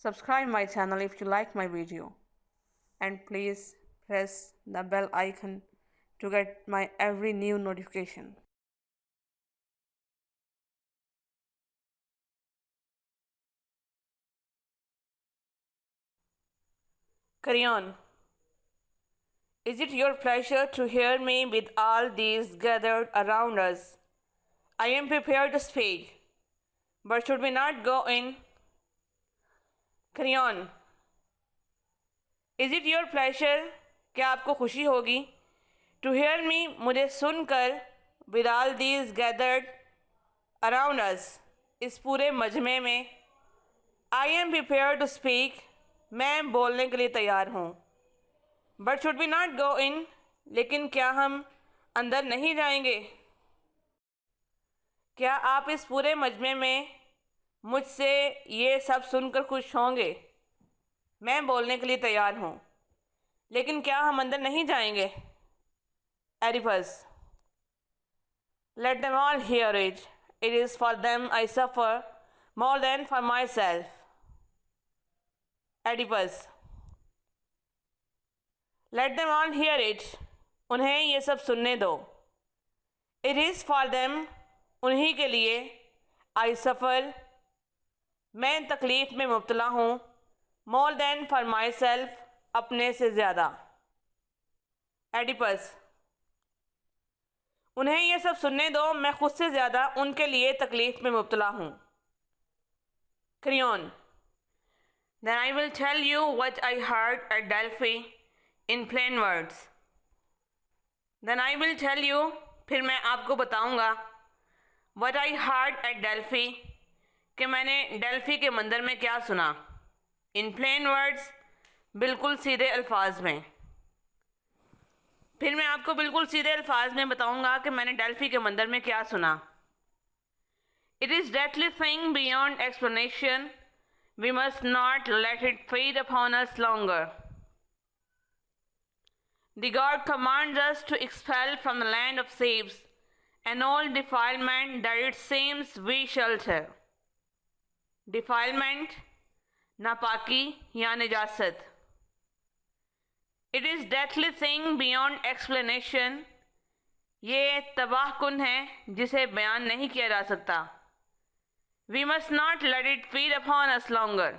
Subscribe my channel if you like my video, and please press the bell icon to get my every new notification. Carry on. Is it your pleasure to hear me with all these gathered around us? I am prepared to speak, but should we not go in? Carry on. Is it your pleasure? क्या आपको खुशी होगी? To hear me, मुझे सुनकर, with all these gathered around us, इस पूरे मजमे में, I am prepared to speak, मैं बोलने के लिए तैयार हूँ. But should we not go in? लेकिन क्या हम अंदर नहीं जाएंगे? क्या आप इस पूरे मजमे में मुझसे ये सब सुनकर खुश होंगे? मैं बोलने के लिए तैयार हूँ, लेकिन क्या हम अंदर नहीं जाएंगे? Oedipus. Let them all hear it. It is for them I suffer more than for myself. Oedipus. Let them all hear it. उन्हें ये सब सुनने दो. It is for them, उन्हीं के लिए, I suffer, मैं तकलीफ़ में मुब्तला हूँ, more than for myself, अपने से ज़्यादा. Oedipus. उन्हें ये सब सुनने दो, मैं खुद से ज़्यादा उनके लिए तकलीफ़ में मुब्तला हूँ. Creon. Then I will tell you what I heard at Delphi in plain words. Then I will tell you, फिर मैं आपको बताऊंगा, what I heard at Delphi, कि मैंने डेल्फी के मंदिर में क्या सुना. In plain words, बिल्कुल सीधे अल्फाज में. फिर मैं आपको बिल्कुल सीधे अल्फाज में बताऊंगा कि मैंने डेल्फी के मंदिर में क्या सुना. It is deadly thing beyond explanation. We must not let it feed upon us longer. The God commands us to expel from the land of Thebes an all defilement that it seems we shelter. Defilement, नापाकी या निजासत. It is deadly thing beyond explanation. ये तबाह कुन है जिसे बयान नहीं किया जा सकता. We must not let it feed upon us longer.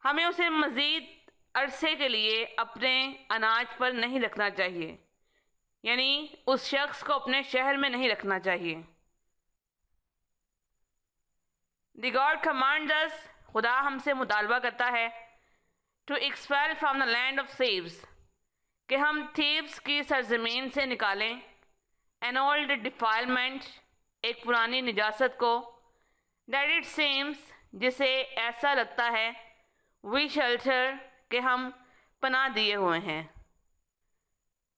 हमें उसे मज़ीद अरसे के लिए अपने अनाज पर नहीं रखना चाहिए, यानी उस शख्स को अपने शहर में नहीं रखना चाहिए. The God commands us, खुदा हमसे मुतालबा करता है, to expel from the land of Thebes, कि हम थीब्स की सरजमीन से निकालें, an old defilement, एक पुरानी निजासत को, that it seems, जिसे ऐसा लगता है, we shelter, कि हम पनाह दिए हुए हैं.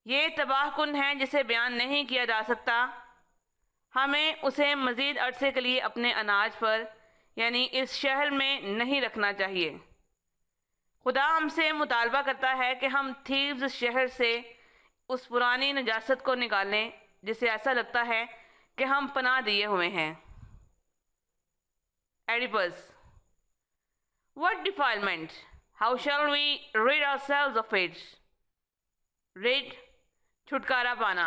ये तबाह कुन है जिसे बयान नहीं किया जा सकता. हमें उसे मज़ीद अरसे के लिए अपने अनाज पर, यानी इस शहर में नहीं रखना चाहिए. खुदा हमसे मुतालबा करता है कि हम थीब्स शहर से उस पुरानी नजासत को निकालें जिसे ऐसा लगता है कि हम पनाह दिए हुए हैं. Oedipus. What defilement? How shall we rid ourselves of it? Rid, छुटकारा पाना.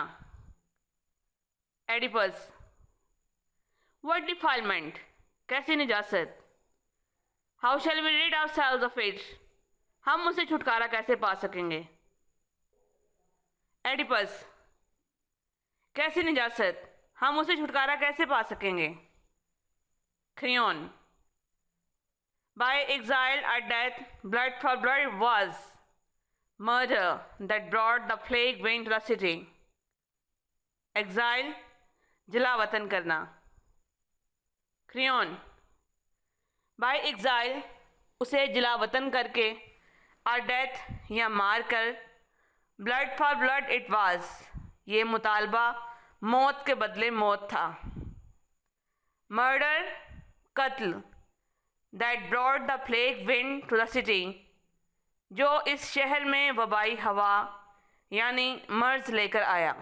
Oedipus. What defilement? कैसी निजासत? How shall we rid ourselves of it? हम उसे छुटकारा कैसे पा सकेंगे? Oedipus. कैसी निजासत? हम उसे छुटकारा कैसे पा सकेंगे? Creon. By exile or death, blood for blood was murder that brought the plague wind to the city. Exile, जिला वतन करना. Creon. By exile, उसे जिला वतन करके, और डेथ या मार कर, blood for blood it was, ये मुतालबा मौत के बदले मौत था. मर्डर, कत्ल, that brought the plague wind to the city, जो इस शहर में वबाई हवा यानी मर्ज लेकर आया.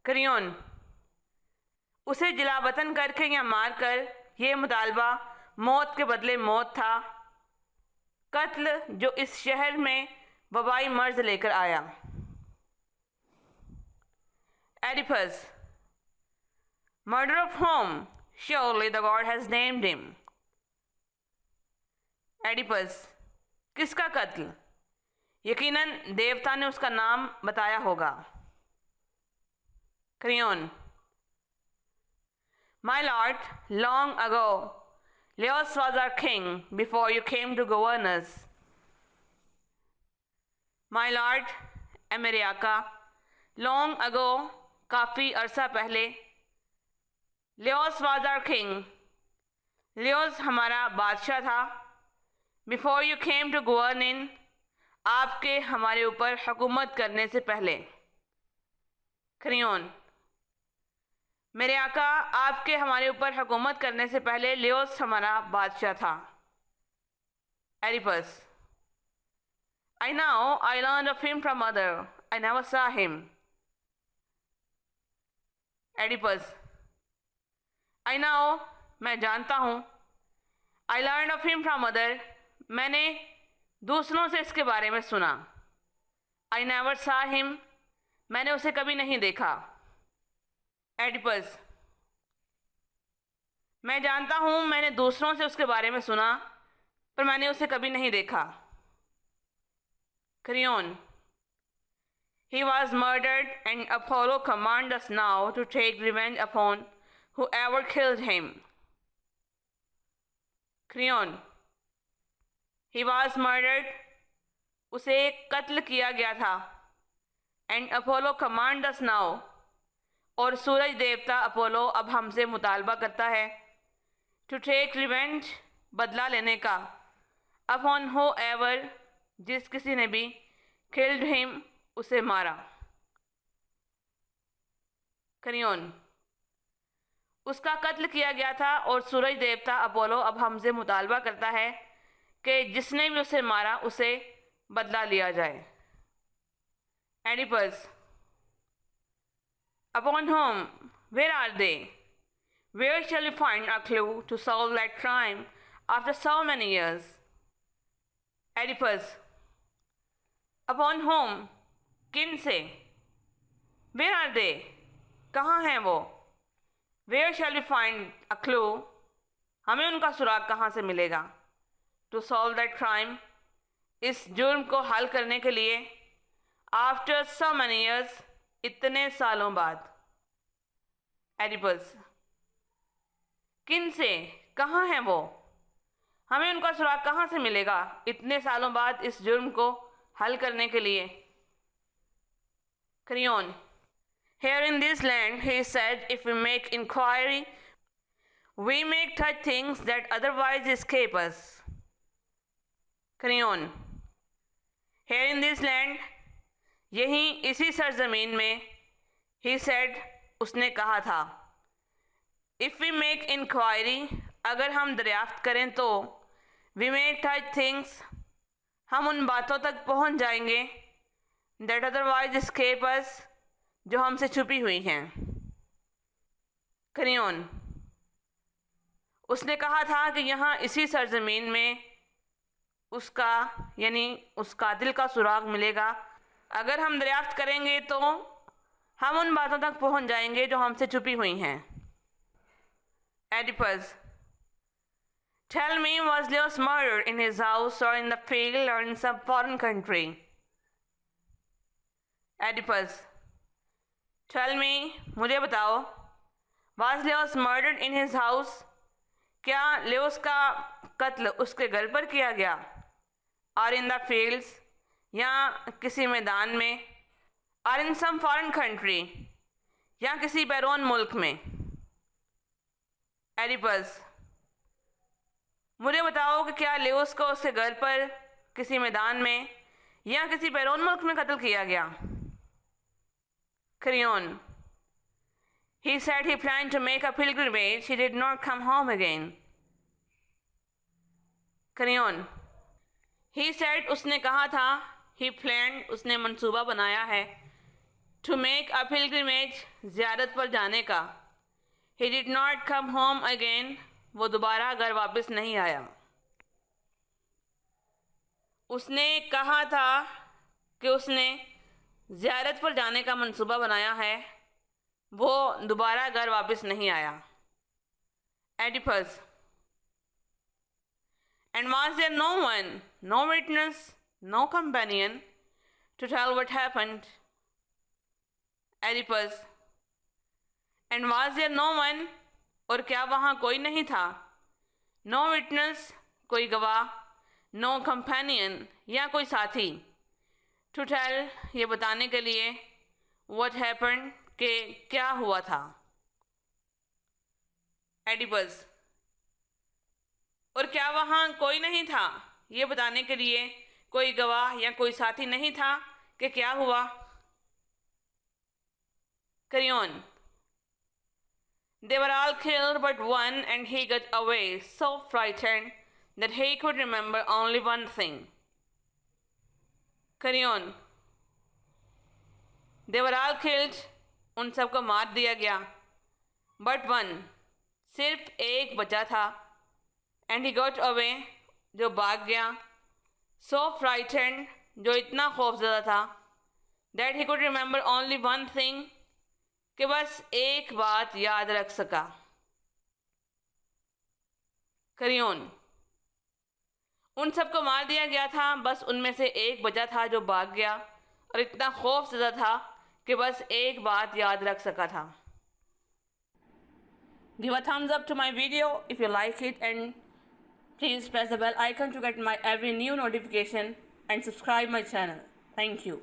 करियोन. उसे जिला वतन करके या मार कर, ये मुतालबा मौत के बदले मौत था. कत्ल जो इस शहर में वबाई मर्ज लेकर आया। Oedipus, murder of home, surely the God has named him. Oedipus, किसका कत्ल? यकीनन देवता ने उसका नाम बताया होगा। Crayon, my lord, long ago Leos was our king before you came to govern us. My lord, ए मेरे आका, long ago, काफ़ी अरसा पहले, Leos was our king, Leos हमारा बादशाह था, before you came to govern in, आपके हमारे ऊपर हुकूमत करने से पहले। क्रियोन, मेरे आका, आपके हमारे ऊपर हुकूमत करने से पहले लियोस हमारा बादशाह था। Oedipus, I now I learn of him from mother, I never saw him. Oedipus, I now, मैं जानता हूँ, I learn of him from mother, मैंने दूसरों से इसके बारे में सुना। आई नेवर सॉ हिम, मैंने उसे कभी नहीं देखा। एडिपस, मैं जानता हूँ, मैंने दूसरों से उसके बारे में सुना, पर मैंने उसे कभी नहीं देखा। Crayon, he was murdered and Apollo commands us now to take revenge upon whoever killed him. Crayon, he was murdered, उसे कत्ल किया गया था, and Apollo commands us now, और सूरज देवता अपोलो अब हमसे मुतालबा करता है, टू टेक रिवेंज, बदला लेने का, अपॉन हो एवर, जिस किसी ने भी, किल्ड हिम, उसे मारा। क्रियोन, उसका कत्ल किया गया था और सूरज देवता अपोलो अब हमसे मुतालबा करता है कि जिसने भी उसे मारा उसे बदला लिया जाए। Oedipus, upon whom, where are they? Where shall we find a clue to solve that crime after so many years? Oedipus, upon whom, किन से? Where are they? कहाँ हैं वो? Where shall we find a clue? हमें उनका सुराग कहाँ से मिलेगा? To solve that crime, इस जुर्म को हल करने के लिए, after so many years, इतने सालों बाद। एडिपस, किन से, कहाँ हैं वो? हमें उनका सुराग कहाँ से मिलेगा इतने सालों बाद इस जुर्म को हल करने के लिए? Crayon, here in this land, he said, if we make inquiry, we make touch things that otherwise escape us. Crayon, here in this land, यहीं इसी सरजमीन में, he said, उसने कहा था, इफ़ वी मेक इंक्वायरी, अगर हम दरियाफ्त करें तो, वी मेक टच थिंग्स, हम उन बातों तक पहुंच जाएंगे, दैट अदरवाइज एस्केप अस, जो हमसे छुपी हुई हैं। क्रियोन, उसने कहा था कि यहाँ इसी सरजमीन में उसका यानी उस कातिल का सुराग मिलेगा, अगर हम दरियाफ्त करेंगे तो हम उन बातों तक पहुंच जाएंगे जो हमसे छुपी हुई हैं। Oedipus, tell me, was Laius murdered in his house और इन द फील्ड और in some foreign country? Oedipus, tell me, मुझे बताओ, was Laius murdered in his house, क्या लियोस का कत्ल उसके घर पर किया गया, और इन द फील्ड्स, या किसी मैदान में, और इन सम फॉरेन कंट्री, या किसी बैरून मुल्क में? एडिपस, मुझे बताओ कि क्या लियोस को उसके घर पर, किसी मैदान में, या किसी बैरून मुल्क में कत्ल किया गया? Crayon, he said he planned to make a pilgrimage, he did not come home again. Crayon, he said, उसने कहा था, he planned, उसने मंसूबा बनाया है, to make a pilgrimage, ज़ियारत पर जाने का, he did not come home again, वो दोबारा घर वापस नहीं आया। उसने कहा था कि उसने ज़ियारत पर जाने का मंसूबा बनाया है, वो दोबारा घर वापस नहीं आया। Oedipus, and was there no one, no witness, no companion to tell what happened? Oedipus, and was there no one, और क्या वहाँ कोई नहीं था? No witness, कोई गवाह, no companion, या कोई साथी, to tell, ये बताने के लिए, what happened, कि क्या हुआ था? Oedipus, और क्या वहाँ कोई नहीं था, ये बताने के लिए कोई गवाह या कोई साथी नहीं था कि क्या हुआ? Creon, they were all killed but one, and he got away so frightened that he could remember only one thing. Creon, they were all killed, उन सबको मार दिया गया, but one, सिर्फ एक बचा था, and he got away, जो भाग गया, so frightened, जो इतना खौफज़दा था, that he could remember only one thing, कि बस एक बात याद रख सका। करियोन, उन सबको मार दिया गया था, बस उनमें से एक बचा था जो भाग गया और इतना खौफज़दा था कि बस एक बात याद रख सका था। Give a thumbs up to my video if you like it, and please press the bell icon to get my every new notification and subscribe my channel. Thank you.